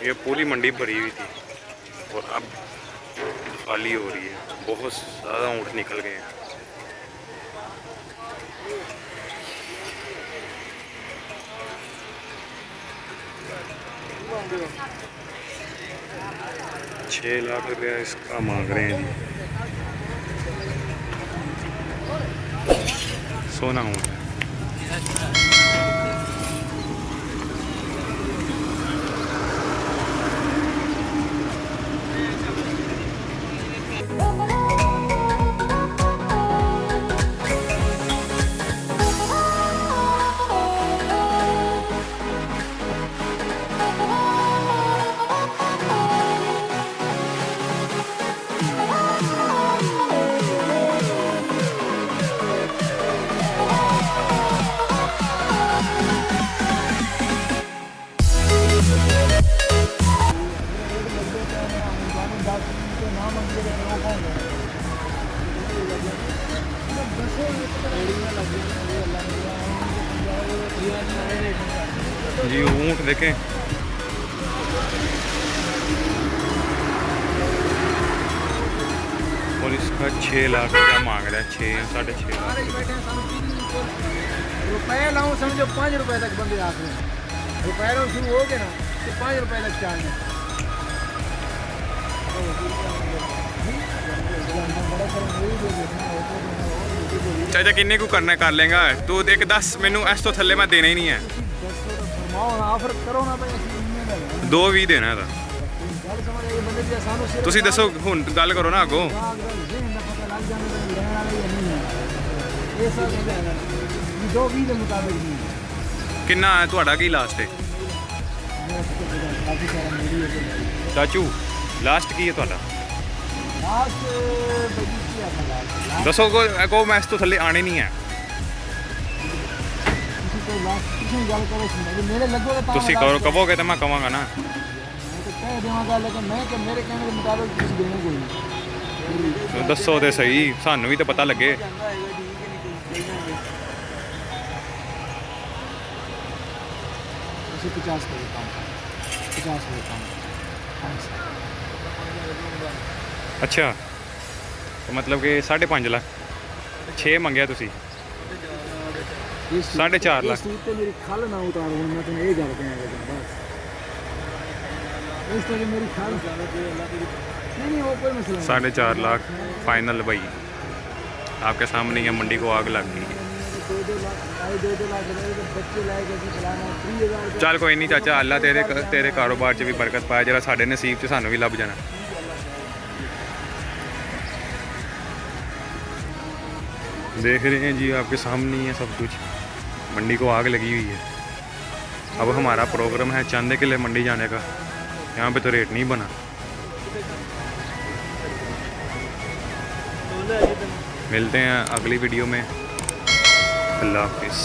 ये पूरी मंडी भरी हुई थी और अब खाली हो रही है। बहुत ज़्यादा ऊँट निकल गए हैं। ₹6 लाख इसका मांग रहे हैं जी। सोना ऊँट जी। ऊँट देखें, और इसका 6 लाख रुपया मांग रहा है। 6 या 6.5 लाख रुपये लाऊं समझो 5 रुपए तक बंदे आते हैं। रुपये लाऊं शुरू हो गए ना तो 5 रुपए तक चार्ज है। चाचा किन्ने को करना कर लेगा तू? एक 10 मैनू इस तो थले मैं देना ही नहीं है। 2-20 देना है। ਤੁਸੀਂ ਦੱਸੋ ਹੁਣ ਗੱਲ ਕਰੋ ਨਾ ਅੱਗੋਂ। ਕਿੰਨਾ ਹੈ ਤੁਹਾਡਾ? ਕੀ ਲਾਸਟ ਹੈ ਚਾਚੂ? ਲਾਸਟ ਕੀ ਹੈ ਤੁਹਾਡਾ? ਦੱਸੋ ਕੋ ਮੈਂ ਇਸ ਤੋਂ ਥੱਲੇ ਆਣੇ ਨਹੀਂ ਹੈ। ਤੁਸੀਂ ਕਹੋਗੇ ਤਾਂ ਮੈਂ ਕਵਾਂਗਾ ਨਾ। ਦੱਸੋ ਤੇ ਸਹੀ, ਸਾਨੂੰ ਵੀ ਤਾਂ ਪਤਾ ਲੱਗੇ। ਅੱਛਾ, मतलब कि 5.5 लाख 6 ਮੰਗਿਆ ਤੁਸੀਂ। 4.5 लाख मेरी खल ना उतारो, मैं तुम्हें ये गल कहांगा बस। इस तरह मेरी खल नहीं वो कोई मसला नहीं। 4.5 लाख फाइनल भाई, आपके सामने ही मंडी को आग लग गई। चल कोई नहीं चाचा, अल्लाह तेरे कारोबार च भी बरकत पाए, जरा साढ़े नसीब च सानू भी लभ जाना। देख रहे हैं जी आपके सामने ही है सब कुछ। मंडी को आग लगी हुई है। अब हमारा प्रोग्राम है चांदे के लिए मंडी जाने का। यहाँ पे तो रेट नहीं बना। मिलते हैं अगली वीडियो में। अल्लाह हाफिज़।